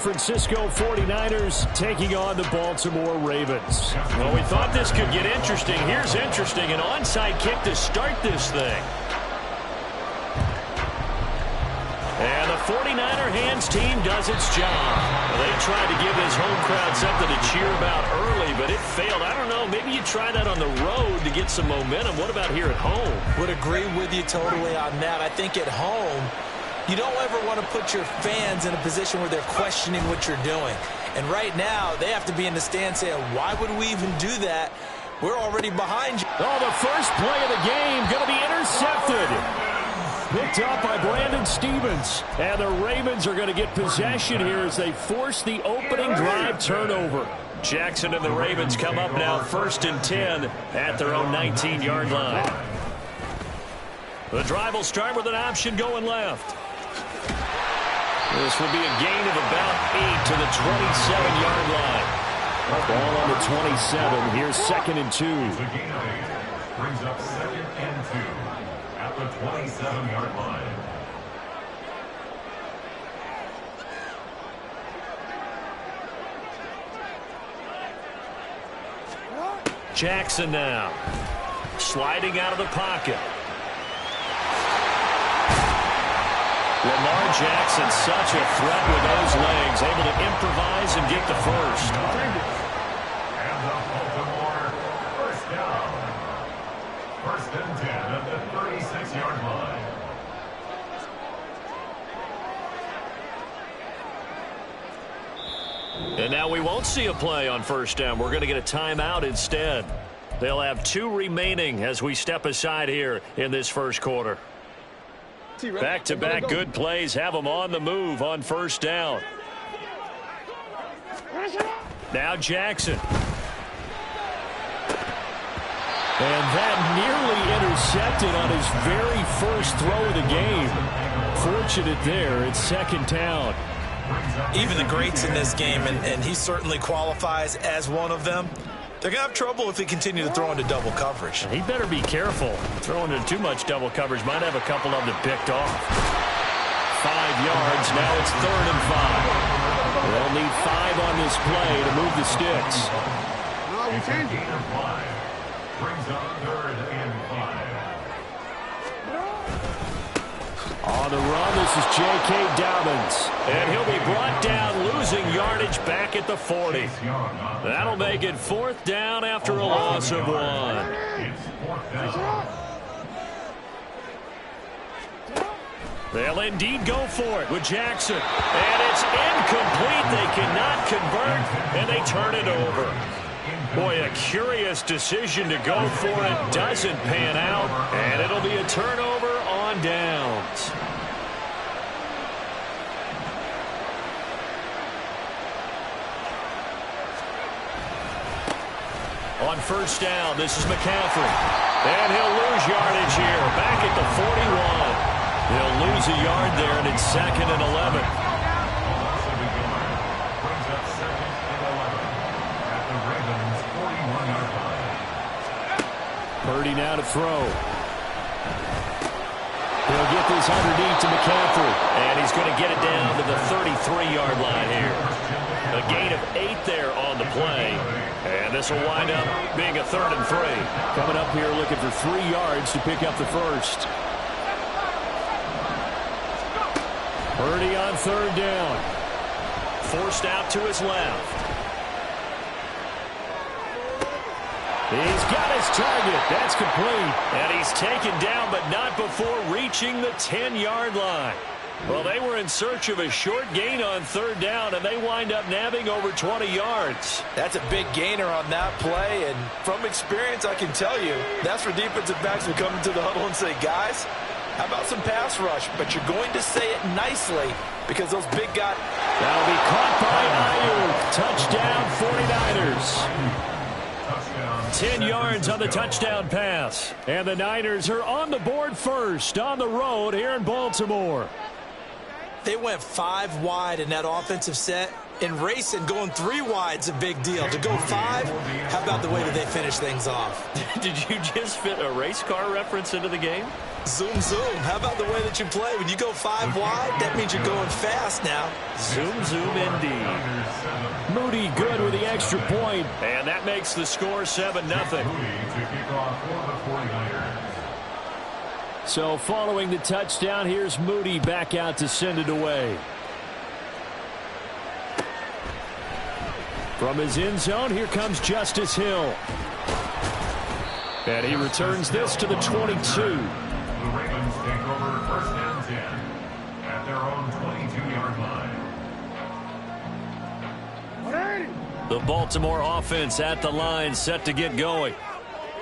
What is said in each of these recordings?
Francisco 49ers taking on the Baltimore Ravens. Well, we thought this could get interesting. Here's interesting. An onside kick to start this thing. And the 49er hands team does its job. Well, they tried to give his home crowd something to cheer about early, but it failed. I don't know. Maybe you try that on the road to get some momentum. What about here at home? Would agree with you totally on that. I think at home, you don't ever want to put your fans in a position where they're questioning what you're doing. And right now, they have to be in the stand saying, why would we even do that? We're already behind you. Oh, the first play of the game going to be intercepted. Picked up by Brandon Stevens. And the Ravens are going to get possession here as they force the opening drive turnover. Jackson and the Ravens come up now 1st and 10 at their own 19-yard line. The drive will start with an option going left. This will be a gain of about 8 to the 27-yard line. Ball on the 27. Here's 2nd and 2. The gain of 8 brings up 2nd and 2 at the 27-yard line. Jackson now. Sliding out of the pocket. Lamar Jackson, such a threat with those legs, able to improvise and get the first. And the Baltimore first down. 1st and 10 at the 36-yard line. And now we won't see a play on 1st down. We're going to get a timeout instead. They'll have 2 remaining as we step aside here in this first quarter. Back-to-back good plays have them on the move on 1st down. Now Jackson. And that nearly intercepted on his very first throw of the game. Fortunate there. It's 2nd down. Even the greats in this game, and he certainly qualifies as one of them, they're going to have trouble if they continue to throw into double coverage. He better be careful. Throwing into too much double coverage might have a couple of them picked off. 5 yards. Now it's 3rd and 5. They'll need 5 on this play to move the sticks. It's a gain of 5. Brings up 3rd and 5. On the run, this is J.K. Dobbins. And he'll be brought down, losing yardage back at the 40. That'll make it 4th down after a loss of 1. It's 4th down. They'll indeed go for it with Jackson. And it's incomplete. They cannot convert, and they turn it over. Boy, a curious decision to go for it. Doesn't pan out, and it'll be a turnover on downs. On 1st down, this is McCaffrey. And he'll lose yardage here. Back at the 41. He'll lose a yard there, and it's 2nd and 11. Brings up 2nd and 11 at the Ravens' 41-yard line. Purdy now to throw. He'll get this underneath to McCaffrey. And he's going to get it down to the 33-yard line here. A gain of 8 there on the play. And this will wind up being a 3rd and 3. Coming up here looking for 3 yards to pick up the first. Purdy on 3rd down. Forced out to his left. He's got his target. That's complete. And he's taken down, but not before reaching the 10-yard line. Well, they were in search of a short gain on 3rd down, and they wind up nabbing over 20 yards. That's a big gainer on that play, and from experience, I can tell you, that's where defensive backs will come into the huddle and say, guys, how about some pass rush? But you're going to say it nicely because those big guys. That'll be caught by Ayuk. Touchdown 49ers. 10 yards on the touchdown pass. And the Niners are on the board first on the road here in Baltimore. They went 5 wide in that offensive set. And racing, going 3 wide's a big deal. To go 5, how about the way that they finish things off? Did you just fit a race car reference into the game? Zoom, zoom. How about the way that you play? When you go 5 wide, that means you're going fast now. Zoom, zoom indeed. Moody good with the extra point. And that makes the score 7-0. So following the touchdown, here's Moody back out to send it away. From his end zone, here comes Justice Hill. And he returns this to the 22. The Ravens take over first and 10 at their own 22-yard line. The Baltimore offense at the line, set to get going.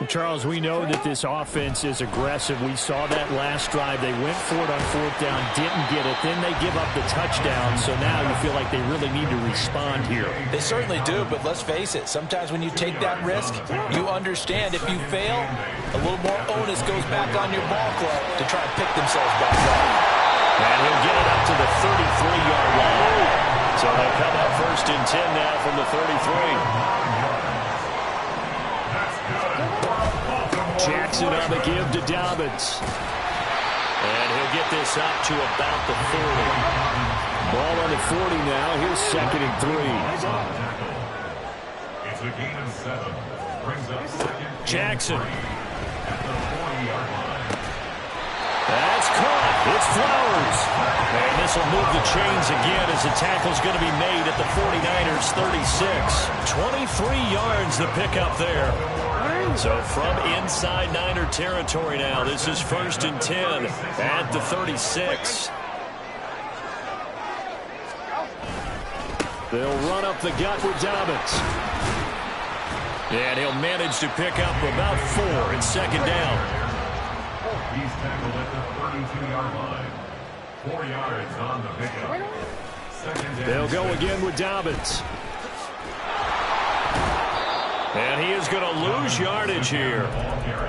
Charles, we know that this offense is aggressive. We saw that last drive. They went for it on 4th down, didn't get it. Then they give up the touchdown. So now you feel like they really need to respond here. They certainly do, but let's face it. Sometimes when you take that risk, you understand if you fail, a little more onus goes back on your ball club to try and pick themselves back up. And he'll get it up to the 33-yard line. So they come up first and 10 now from the 33. Jackson on the give to Dobbins. And he'll get this up to about the 40. Ball on the 40 now. Here's 2nd and 3. It's a gain of 7. Brings up 2nd. Jackson. At the 40-yard line. That's caught. It's Flowers. And this will move the chains again as the tackle's going to be made at the 49ers 36. 23 yards the pickup there. So from inside Niner territory now, this is 1st and 10 at the 36. They'll run up the gut with Dobbins. And he'll manage to pick up about 4 in 2nd down. He's tackled at the 32-yard line. 4 yards on the pickup. 2nd and They'll go again with Dobbins. And he is going to lose yardage here.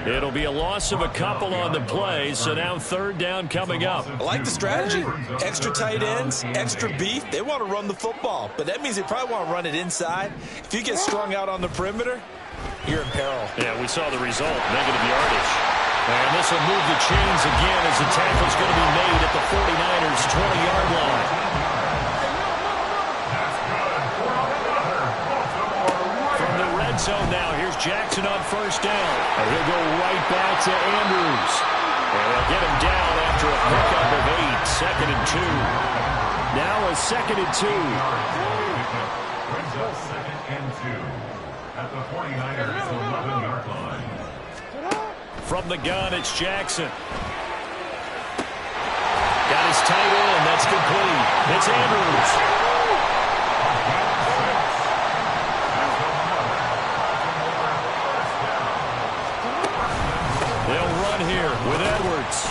It'll be a loss of a couple on the play, so now 3rd down coming up. I like the strategy. Extra tight ends, extra beef. They want to run the football, but that means they probably want to run it inside. If you get strung out on the perimeter, you're in peril. Yeah, we saw the result, negative yardage. And this will move the chains again as the tackle's going to be made at the 49ers 20-yard line. Zone now. Here's Jackson on 1st down. And he'll go right back to Andrews. And they'll get him down after a pickup of 8. 2nd and 2. Now a 2nd and 2. Brings up 2nd and 2 at the 49ers 11-yard line. From the gun, it's Jackson. Got his tight end. That's complete. It's Andrews. With Edwards.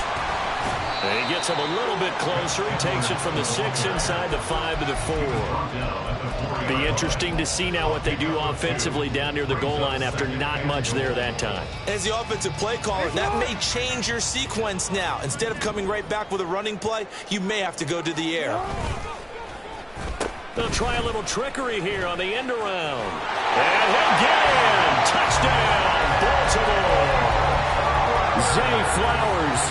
And he gets him a little bit closer. He takes it from the 6 inside the 5 to the 4. Be interesting to see now what they do offensively down near the goal line after not much there that time. As the offensive play caller, that may change your sequence now. Instead of coming right back with a running play, you may have to go to the air. They'll try a little trickery here on the end around. And he'll get in. Touchdown, Baltimore. Zay Flowers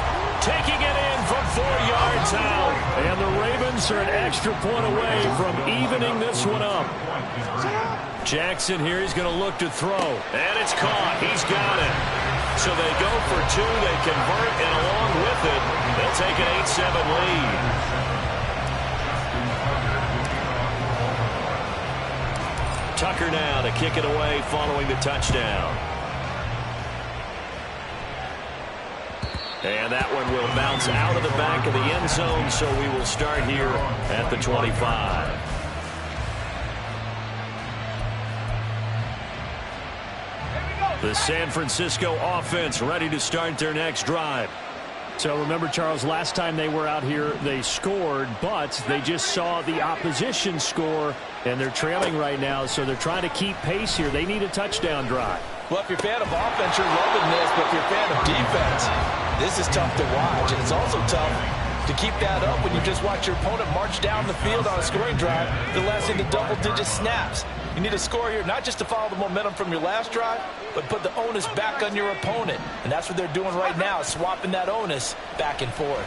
taking it in from 4 yards out. And the Ravens are an extra point away from evening this one up. Jackson here, he's going to look to throw. And it's caught. He's got it. So they go for 2. They convert, and along with it, they'll take an 8-7 lead. Tucker now to kick it away following the touchdown. And that one will bounce out of the back of the end zone, so we will start here at the 25. The San Francisco offense ready to start their next drive. So remember, Charles, last time they were out here, they scored, but they just saw the opposition score, and they're trailing right now, so they're trying to keep pace here. They need a touchdown drive. Well, if you're a fan of offense, you're loving this, but if you're a fan of defense, this is tough to watch, and it's also tough to keep that up when you just watch your opponent march down the field on a scoring drive that lasts into double-digit snaps. You need to score here, not just to follow the momentum from your last drive, but put the onus back on your opponent. And that's what they're doing right now, swapping that onus back and forth.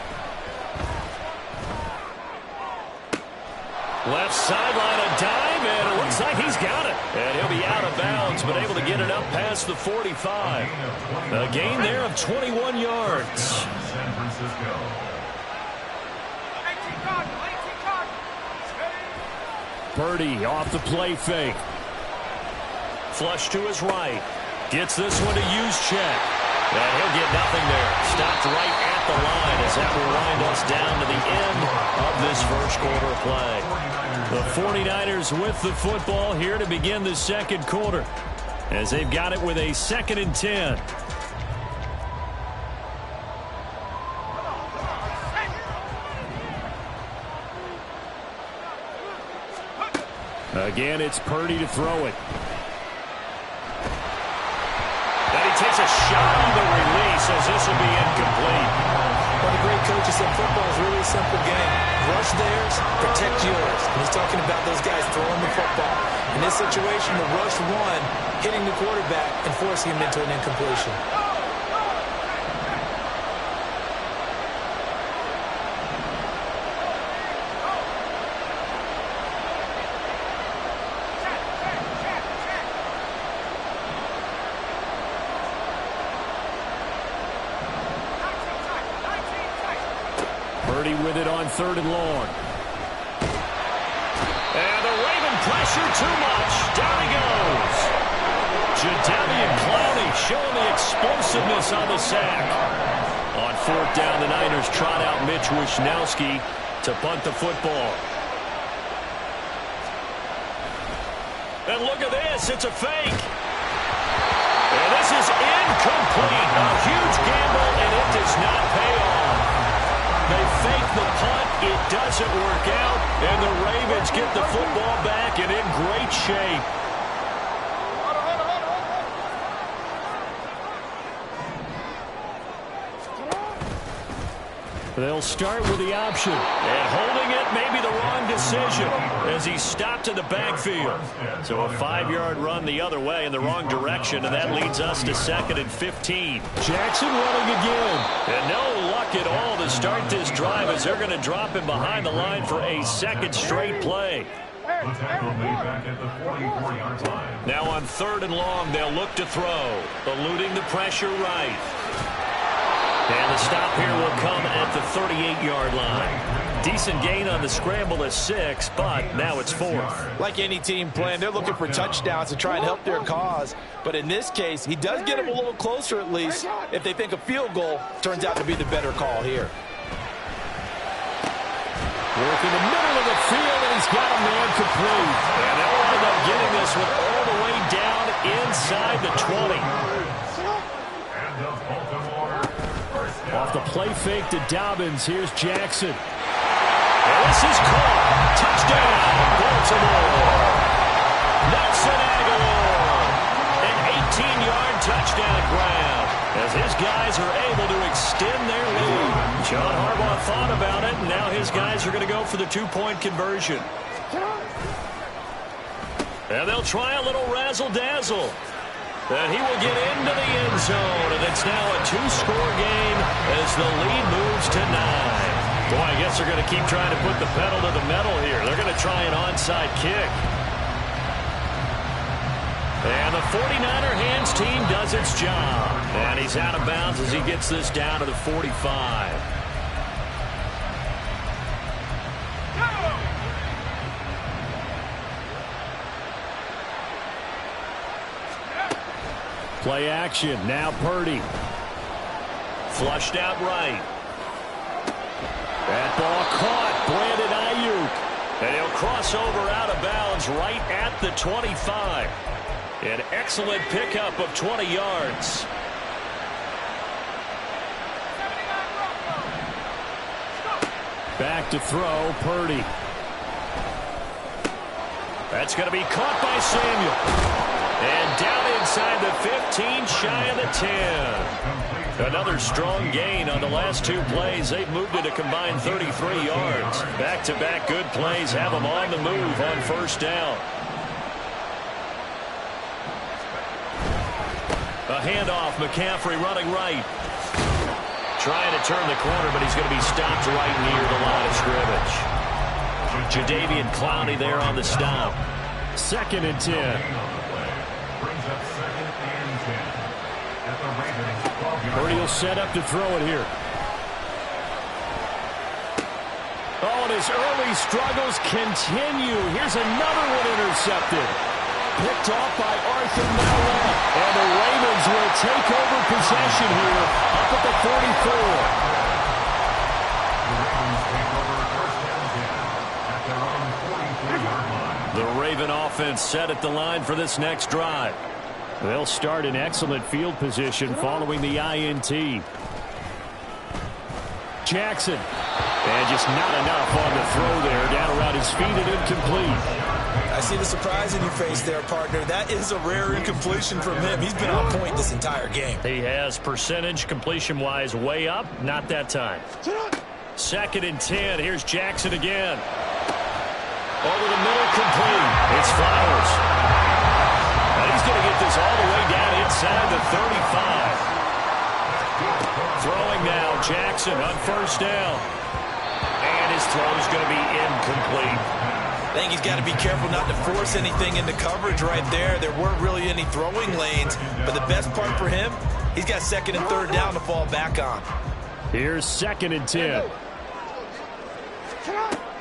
Left sideline, a dive, and it looks like he's got it. And he'll be out of bounds, but able to get it up past the 45. A gain there of 21 yards. San Francisco. Purdy off the play fake. Flush to his right. Gets this one to Juszczyk. And he'll get nothing there. Stopped right at the line as that will wind us down to the end of this first quarter of play. The 49ers with the football here to begin the second quarter, as they've got it with a 2nd and 10. Again, it's Purdy to throw it. And he takes a shot on the release as this will be incomplete. One of the great coaches said football is really a simple game. Rush theirs, protect yours. And he's talking about those guys throwing the football. In this situation, the rush one, hitting the quarterback and forcing him into an incompletion. With it on 3rd and long. And the Raven pressure too much. Down he goes. Jadeveon Clowney showing the explosiveness on the sack. On 4th down, the Niners trot out Mitch Wishnowsky to punt the football. And look at this. It's a fake. And this is incomplete. A huge gamble, and it does not pay off. They fake the punt. It doesn't work out. And the Ravens get the football back and in great shape. They'll start with the option. And holding it may be the wrong decision as he stopped in the backfield. So a 5-yard run the other way in the wrong direction, and that leads us to 2nd and 15. Jackson running again. And no luck at all to start this drive as they're going to him behind the line for a 2nd straight play. Now on 3rd and long, they'll look to throw. Eluding the pressure right. And the stop here will come at the 38-yard line. Decent gain on the scramble is 6, but now it's 4th. Like any team playing, they're looking for touchdowns to try and help their cause. But in this case, he does get them a little closer at least if they think a field goal turns out to be the better call here. Working the middle of the field, and he's got a man complete. And they'll wind up getting this one all the way down inside the 20. Off the play fake to Dobbins, here's Jackson. And this is caught. Touchdown, Baltimore. Nelson Aguilar. An 18-yard touchdown grab as his guys are able to extend their lead. John Harbaugh thought about it, and now his guys are going to go for the 2-point conversion. And they'll try a little razzle-dazzle. And he will get into the end zone, and it's now a 2-score game as the lead moves to 9. Boy, I guess they're going to keep trying to put the pedal to the metal here. They're going to try an onside kick. And the 49er hands team does its job. And he's out of bounds as he gets this down to the 45. Play action. Now Purdy. Flushed out right. That ball caught. Brandon Ayuk. And he'll cross over out of bounds right at the 25. An excellent pickup of 20 yards. Back to throw, Purdy. That's going to be caught by Samuel. And down inside the 15, shy of the 10. Another strong gain on the last 2 plays. They've moved it a combined 33 yards. Back-to-back good plays have them on the move on 1st down. handoff. McCaffrey running right. Trying to turn the corner, but he's going to be stopped right near the line of scrimmage. Jadeveon Clowney there on the stop. 2nd and 10. Brings up 2nd and 10 at the Ravens 12-yard Purdy will set up to throw it here. Oh, and his early struggles continue. Here's another one intercepted. Picked off by Arthur Mallett. And the Ravens will take over possession here up at the 44. The Ravens take over 1st and 10 at their own 43-yard line. The Raven offense set at the line for this next drive. They'll start in excellent field position following the INT. Jackson. And just not enough on the throw there. Down around his feet and incomplete. I see the surprise in your face there, partner. That is a rare incompletion from him. He's been on point this entire game. He has percentage completion-wise way up. Not that time. 2nd and 10. Here's Jackson again. Over the middle, complete. It's Flowers. And he's going to get this all the way down inside the 35. Throwing now, Jackson on 1st down. And his throw is going to be incomplete. I think he's got to be careful not to force anything into coverage right there. There weren't really any throwing lanes, but the best part for him, he's got 2nd and 3rd down to fall back on. Here's 2nd and 10.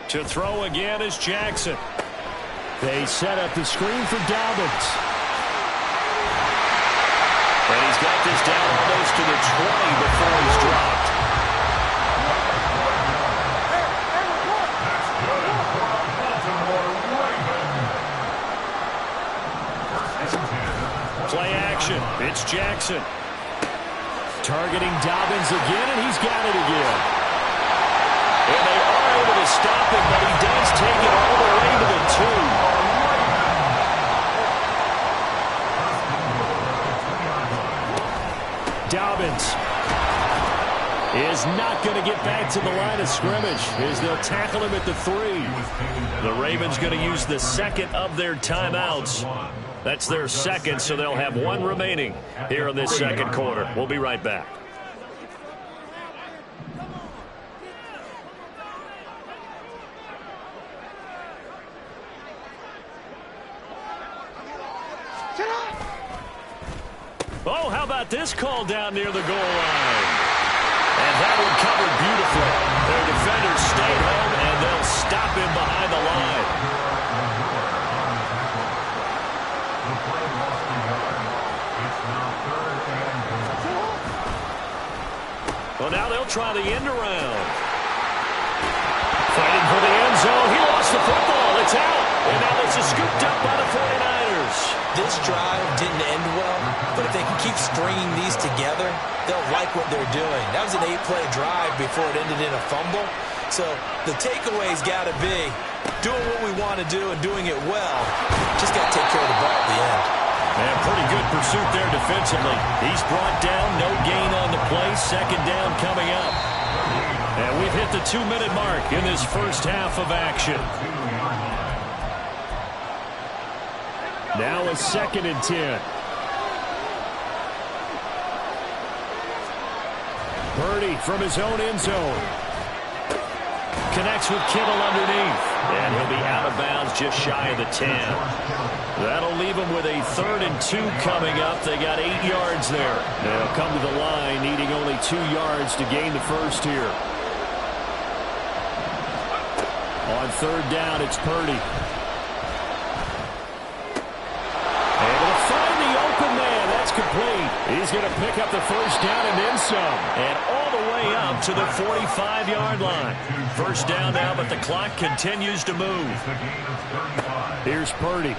To throw again is Jackson. They set up the screen for Dobbins. And he's got this down almost to the 20 before he's dropped. Play action. It's Jackson. Targeting Dobbins again, and he's got it again. And they are able to stop him, but he does take it all the way to the 2. Dobbins is not going to get back to the line of scrimmage as they'll tackle him at the 3. The Ravens going to use the 2nd of their timeouts. That's their 2nd, so they'll have 1 remaining here in this 2nd quarter. We'll be right back. Oh, how about this call down near the goal line? And that one covered beautifully. Their defenders stay home, and they'll stop him behind the line. Well, now they'll try the end around. Fighting for the end zone. He lost the football. It's out. And now this is scooped up by the 49ers. This drive didn't end well, but if they can keep stringing these together, they'll like what they're doing. That was an 8-play drive before it ended in a fumble. So the takeaway's got to be doing what we want to do and doing it well. Just got to take care of the ball at the end. And pretty good pursuit there defensively. He's brought down, no gain on the play. 2nd down coming up. And we've hit the 2-minute mark in this first half of action. Now a 2nd and 10. Purdy from his own end zone. Connects with Kittle underneath. And he'll be out of bounds just shy of the 10. That'll leave him with a 3rd and 2 coming up. They got 8 yards there. They'll come to the line needing only 2 yards to gain the first here. On 3rd down, it's Purdy. Able to find the open man. That's complete. He's going to pick up the first down and then some. And all the way up to the 45-yard line. First down now, but the clock continues to move. Here's Purdy.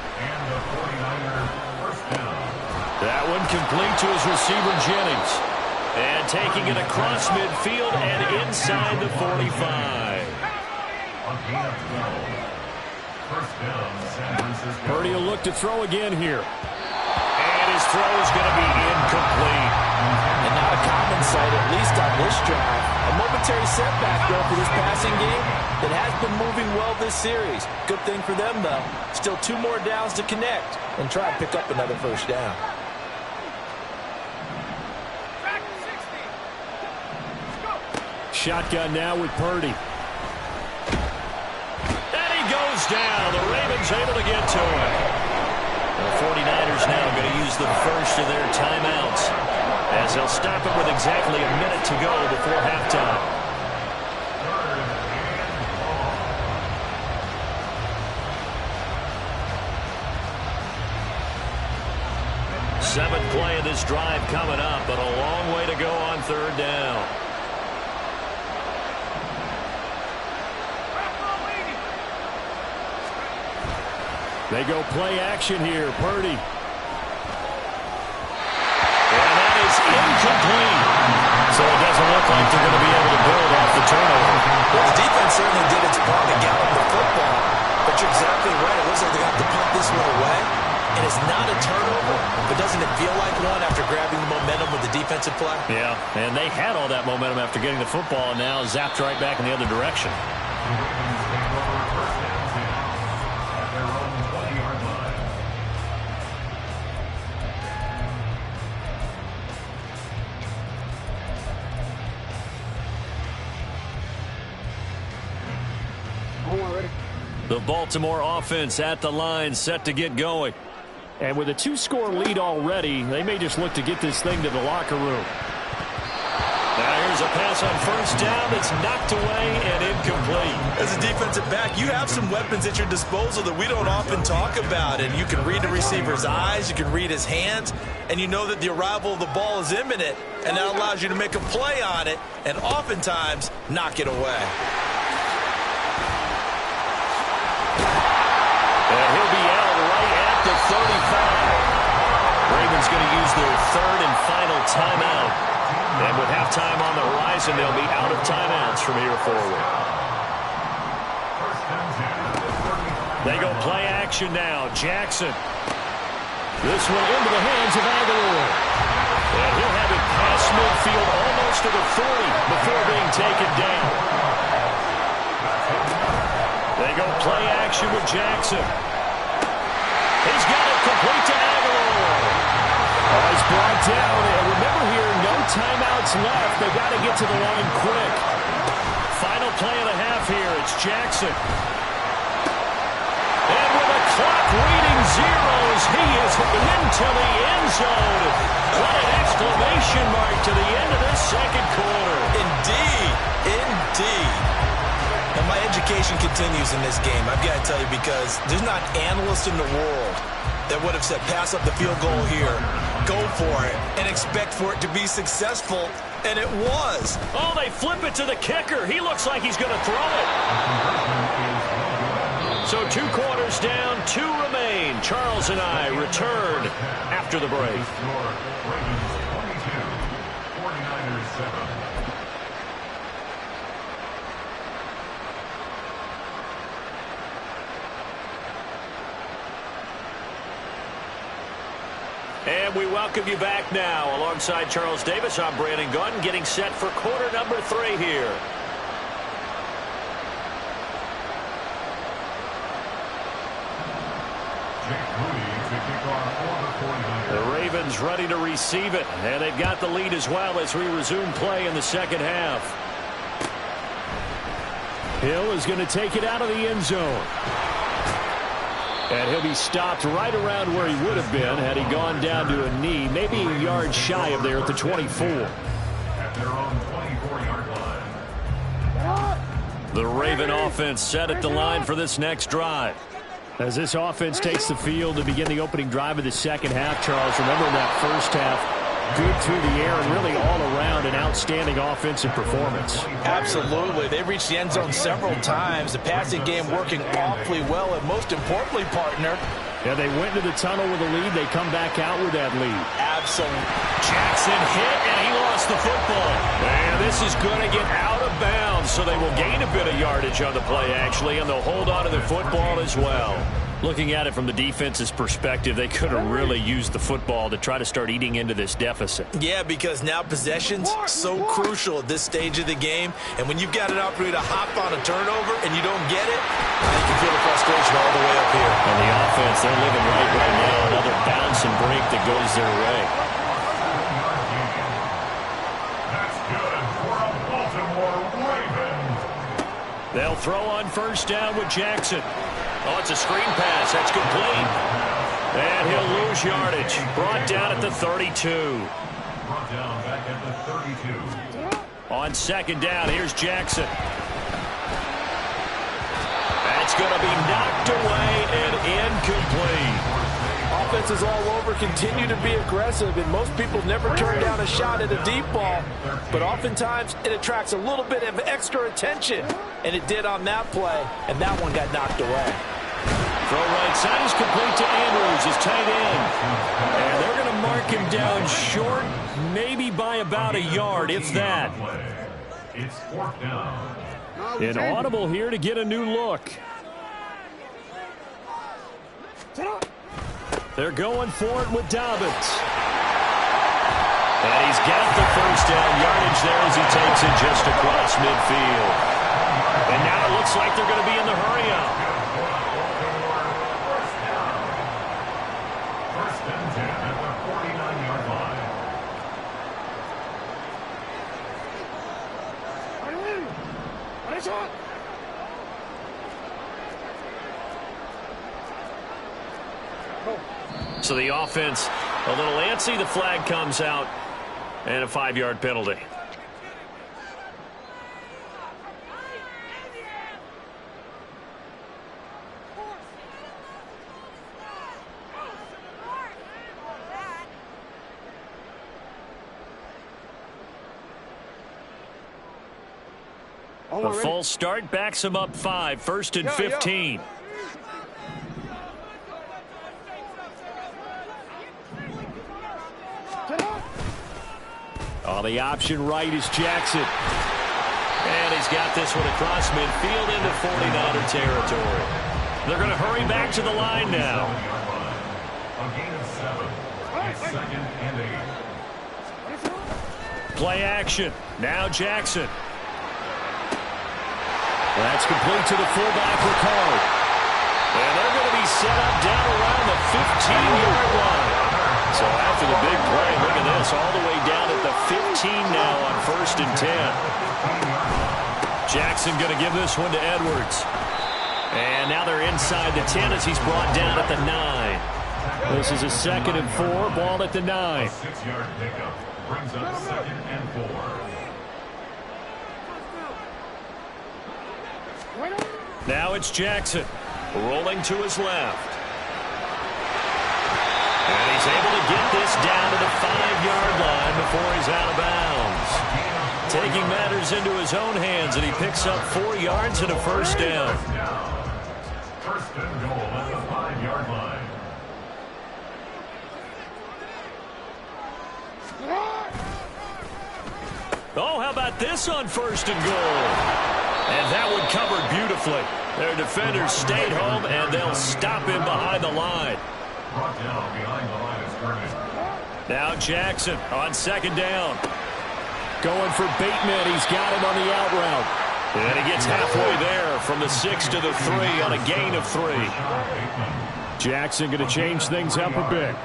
That one complete to his receiver, Jennings. And taking it across midfield and inside the 45. Purdy will look to throw again here. And his throw is going to be incomplete. And not a common sight, at least on this drive. A momentary setback, though, for this passing game that has been moving well this series. Good thing for them, though. Still 2 more downs to connect and try and pick up another first down. shotgun now with Purdy. And he goes down. The Ravens able to get to him. The 49ers now going to use the first of their timeouts, as they'll stop it with exactly a minute to go before halftime. Seventh play of this drive coming up, but a long way to go on third down. They go play action here. Purdy. And that is incomplete. So it doesn't look like they're going to be able to build off the turnover. Well, the defense certainly did its part to gallop the football, but you're exactly right. It looks like they're going to have to punt this one away. And it's not a turnover, but doesn't it feel like one after grabbing the momentum with the defensive play? Yeah, and they had all that momentum after getting the football, and now zapped right back in the other direction. The Baltimore offense at the line, set to get going. And with a 2-score lead already, they may just look to get this thing to the locker room. Now here's a pass on first down that's knocked away and incomplete. As a defensive back, you have some weapons at your disposal that we don't often talk about. And you can read the receiver's eyes, you can read his hands, and you know that the arrival of the ball is imminent. And that allows you to make a play on it and oftentimes knock it away. And he'll be out right at the 35. Ravens going to use their third and final timeout. And with halftime on the horizon, they'll be out of timeouts from here forward. They go play action now. Jackson. This one into the hands of Aguilar. And he'll have it past midfield almost to the 40 before being taken down. They go play action with Jackson. He's got it complete to Aguilar. He's brought down. And remember here, no timeouts left. They got to get to the line quick. Final play of the half here. It's Jackson. And with a clock reading zeros, he is into the end zone. What an exclamation mark to the end of this second quarter. Indeed. Indeed. And my education continues in this game, I've got to tell you, because there's not an analyst in the world that would have said pass up the field goal here, go for it, and expect for it to be successful, and it was. Oh, they flip it to the kicker. He looks like he's going to throw it. So 2 quarters down, 2 remain. Charles and I return after the break. Ravens 22, 49ers 7. And we welcome you back now. Alongside Charles Davis, I'm Brandon Gunn, getting set for quarter number 3 here. The Ravens ready to receive it, and they've got the lead as well as we resume play in the second half. Hill is going to take it out of the end zone. And he'll be stopped right around where he would have been had he gone down to a knee, maybe a yard shy of there at the 24. At their own 24-yard line. The Raven offense set at the line for this next drive. As this offense takes the field to begin the opening drive of the second half, Charles, remember in that first half, good through the air and really all around an outstanding offensive performance. Absolutely. They reached the end zone several times. The passing game working awfully well, and most importantly, partner, yeah, they went to the tunnel with a lead. They come back out with that lead. absolutely. Jackson hit, and he lost the football. And this is going to get out of bounds, so they will gain a bit of yardage on the play, actually, and they'll hold on to the football as well. Looking at it from the defense's perspective, they could have really used the football to try to start eating into this deficit. Yeah, because now possession's so crucial at this stage of the game. And when you've got an opportunity to hop on a turnover and you don't get it, you can feel the frustration all the way up here. And the offense, they're living right now. Another bounce and break that goes their way. That's good for a Baltimore win. They'll throw on first down with Jackson. Oh, it's a screen pass. That's complete. And he'll lose yardage. Brought down at the 32. Brought down back at the 32. On second down, here's Jackson. That's going to be knocked away and incomplete. Offenses all over continue to be aggressive, and most people never turn down a shot at a deep ball. But oftentimes, it attracts a little bit of extra attention. And it did on that play, and that one got knocked away. Throw right side is complete to Andrews, his tight end. And they're going to mark him down short, maybe by about a yard, if that. It's fourth down. An audible here to get a new look. They're going for it with Dobbins. And he's got the first down yardage there as he takes it just across midfield. And now it looks like they're going to be in the hurry-up. First and 10 at the 49-yard line. So the offense a little antsy. The flag comes out and a 5-yard penalty. The full start backs him up 5, first and 15. On the option right is Jackson. And he's got this one across midfield into 49er territory. They're going to hurry back to the line now. A gain of 7. It's second and 8. Play action. Now Jackson. That's complete to the fullback, Ricard. And they're going to be set up down around the 15-yard line. So after the big play, look at this, all the way down at the 15 now on first and 10. Jackson going to give this one to Edwards. And now they're inside the 10 as he's brought down at the 9. This is a second and 4, ball at the 9. A 6-yard pickup brings up second and 4. Now it's Jackson rolling to his left. And he's able to get this down to the 5-yard line before he's out of bounds. Taking matters into his own hands, and he picks up 4 yards and a first down. First and goal at the 5-yard line. Oh, how about this on first and goal? And that one covered beautifully. Their defenders stayed home, and they'll stop him behind the line. Brought down behind the line of scrimmage. Now Jackson on second down. Going for Bateman. He's got him on the out route. And he gets halfway there from the 6 to the 3 on a gain of 3. Jackson going to change things up a bit.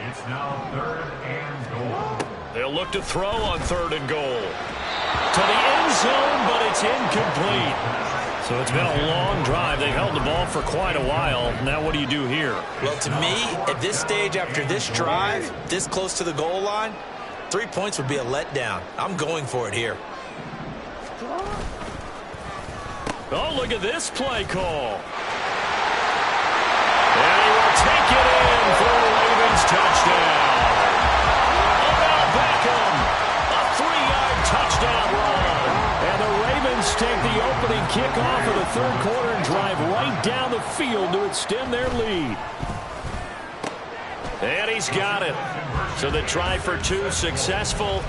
It's now third and goal. They'll look to throw on third and goal. To the end zone, but it's incomplete. So it's been a long drive. They've held the ball for quite a while. Now what do you do here? Well, to me, at this stage after this drive, this close to the goal line, 3 points would be a letdown. I'm going for it here. Oh, look at this play call. And he will take it in for a Ravens touchdown. Odell Beckham, a 3-yard touchdown run. And the Ravens take the opening kickoff of the third quarter and drive right down the field to extend their lead. And he's got it. So the try for 2 successful.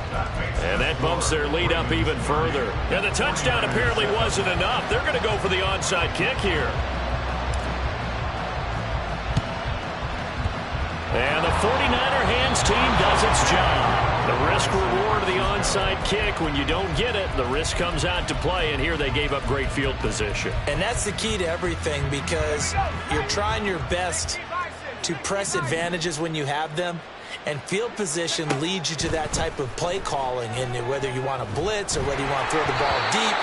And that bumps their lead up even further. And the touchdown apparently wasn't enough. They're going to go for the onside kick here. And the 49er hands team does its job. The risk-reward of the onside kick, when you don't get it, the risk comes out to play, and here they gave up great field position. And that's the key to everything, because you're trying your best to press advantages when you have them, and field position leads you to that type of play calling. And whether you want to blitz or whether you want to throw the ball deep,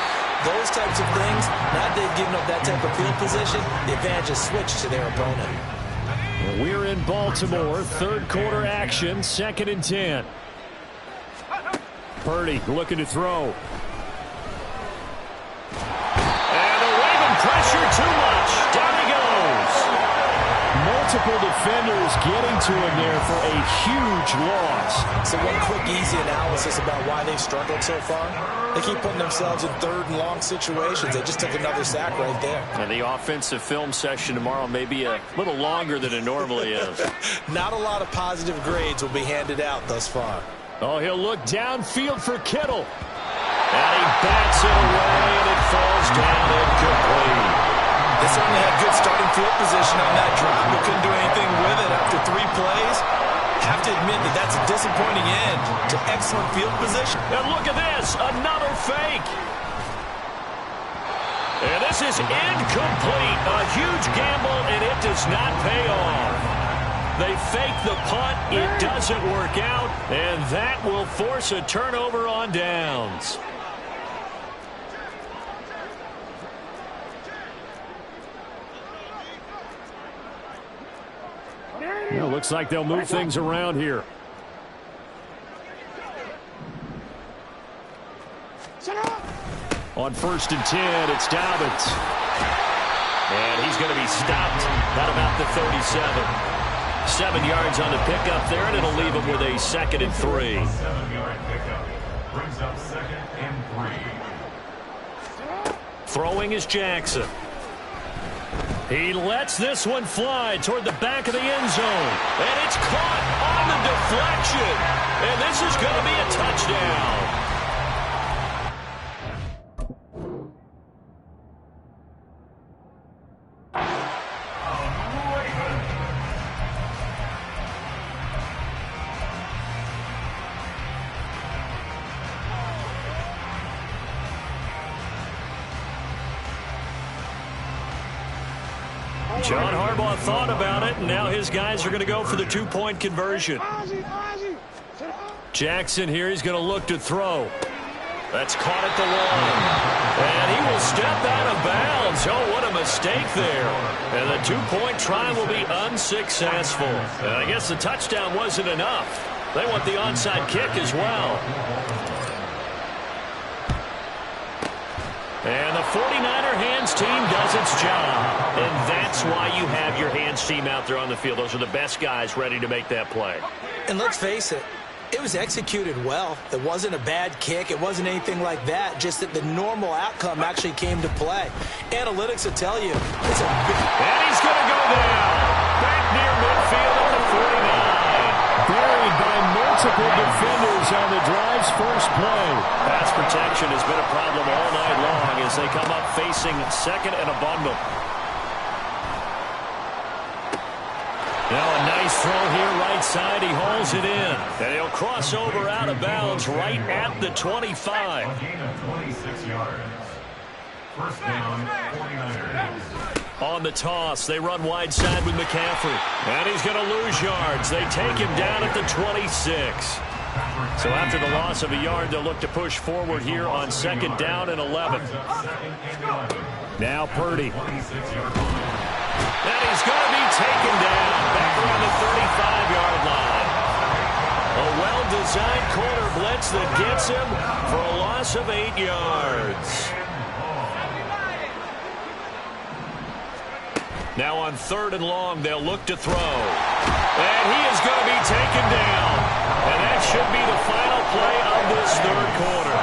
those types of things, now that they've given up that type of field position, the advantage is switched to their opponent. We're in Baltimore, third quarter action, 2nd and 10. Purdy looking to throw. And away from pressure too much. Down he goes. Multiple defenders getting to him there for a huge loss. So one quick, easy analysis about why they've struggled so far. They keep putting themselves in 3rd and long situations. They just took another sack right there. And the offensive film session tomorrow may be a little longer than it normally is. Not a lot of positive grades will be handed out thus far. Oh, he'll look downfield for Kittle. And he bats it away, and it falls down incomplete. They certainly had good starting field position on that drive, but couldn't do anything with it after 3 plays. Have to admit that that's a disappointing end to excellent field position. And look at this, another fake. And this is incomplete. A huge gamble, and it does not pay off. They fake the punt. It doesn't work out, and that will force a turnover on downs. Well, looks like they'll move things around here. On 1st and 10, it's Dobbins. And he's going to be stopped at about the 37. 7 yards on the pickup there, and it'll leave him with a 2nd and 3. 7-yard pickup. Brings up 2nd and 3. Throwing is Jackson. He lets this one fly toward the back of the end zone. And it's caught on the deflection. And this is going to be a touchdown. John Harbaugh thought about it, and now his guys are going to go for the 2-point conversion. Jackson here, he's going to look to throw. That's caught at the line. And he will step out of bounds. Oh, what a mistake there. And the 2-point try will be unsuccessful. And I guess the touchdown wasn't enough. They want the onside kick as well. And the 49er hands team does its job. And that's why you have your hands team out there on the field. Those are the best guys ready to make that play. And let's face it, it was executed well. It wasn't a bad kick. It wasn't anything like that. Just that the normal outcome actually came to play. Analytics will tell you it's a big... And he's going to go down. Back near midfield at the 49. Buried by multiple defenders on the drive's first play. Pass protection has been a problem all night long as they come up facing 2nd and a bundle. Now a nice throw here right side. He hauls it in. And he'll cross over out of bounds right at the 25. A gain of 26 yards. First down, 49ers. On the toss, they run wide side with McCaffrey. And he's going to lose yards. They take him down at the 26. So after the loss of a yard, they'll look to push forward here on 2nd down and 11. Now Purdy. And he's going to be taken down back around the 35-yard line. A well-designed corner blitz that gets him for a loss of 8 yards. Now on 3rd and long, they'll look to throw. And he is going to be taken down. And that should be the final play of this 3rd quarter.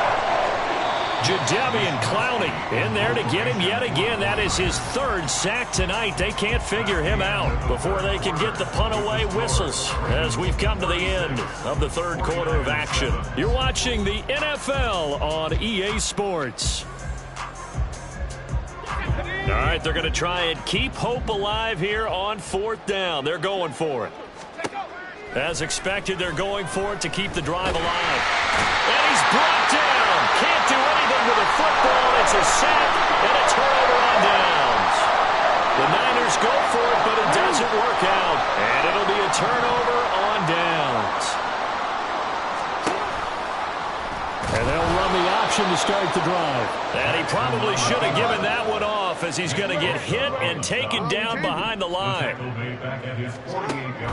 Jadeveon Clowney in there to get him yet again. That is his 3rd sack tonight. They can't figure him out before they can get the punt away whistles as we've come to the end of the 3rd quarter of action. You're watching the NFL on EA Sports. All right, they're going to try and keep hope alive here on 4th down. They're going for it. As expected, they're going for it to keep the drive alive. And he's brought down. Can't do anything with a football. It's a sack and a turnover on downs. The Niners go for it, but it doesn't work out. And it'll be a turnover on downs. And they'll run the option formation to start the drive. And he probably should have given that one off as he's going to get hit and taken down behind the line.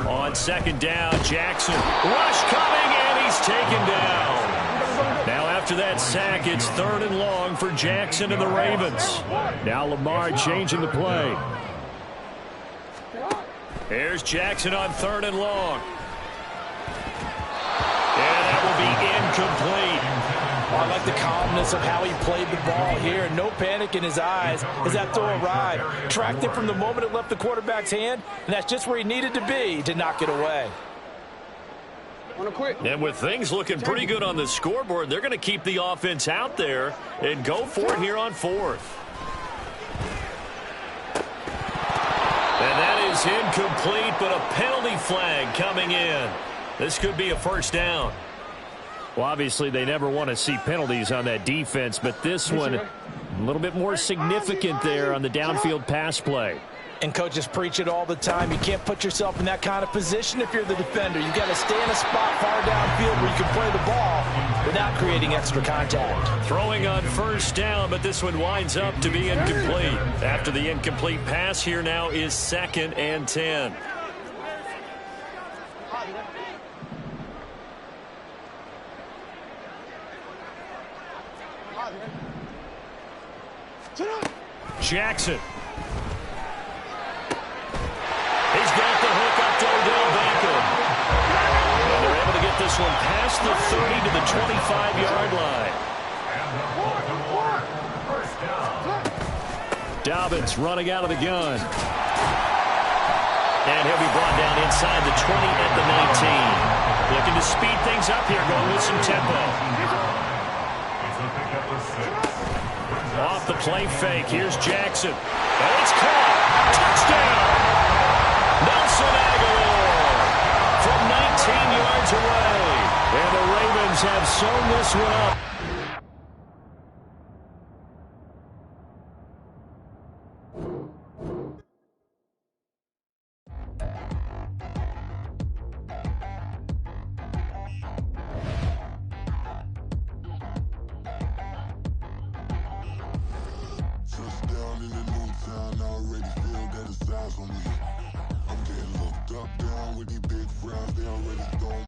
On second down, Jackson. Rush coming, and he's taken down. Now after that sack, it's 3rd and long for Jackson and the Ravens. Now Lamar changing the play. Here's Jackson on 3rd and long. And that will be incomplete. Oh, I like the calmness of how he played the ball here. No panic in his eyes as that throw arrived. Tracked it from the moment it left the quarterback's hand, and that's just where he needed to be to knock it away. And with things looking pretty good on the scoreboard, they're going to keep the offense out there and go for it here on 4th. And that is incomplete, but a penalty flag coming in. This could be a 1st down. Well, obviously, they never want to see penalties on that defense, but this one a little bit more significant there on the downfield pass play. And coaches preach it all the time. You can't put yourself in that kind of position if you're the defender. You've got to stay in a spot far downfield where you can play the ball without creating extra contact. Throwing on 1st down, but this one winds up to be incomplete. After the incomplete pass, here now is 2nd and 10. Jackson. He's got the hook up to Odell Beckham. And they're able to get this one past the 30 to the 25-yard line. Dobbins running out of the gun. And he'll be brought down inside the 20 at the 19. Looking to speed things up here, going with some tempo. Off the play fake. Here's Jackson. And it's caught. Touchdown. Nelson Aguilar from 19 yards away. And the Ravens have sewn this one up. Touchdown in the new town, I already feel that it's eyes on me. I'm getting looked up, down with these big frowns, they already throwing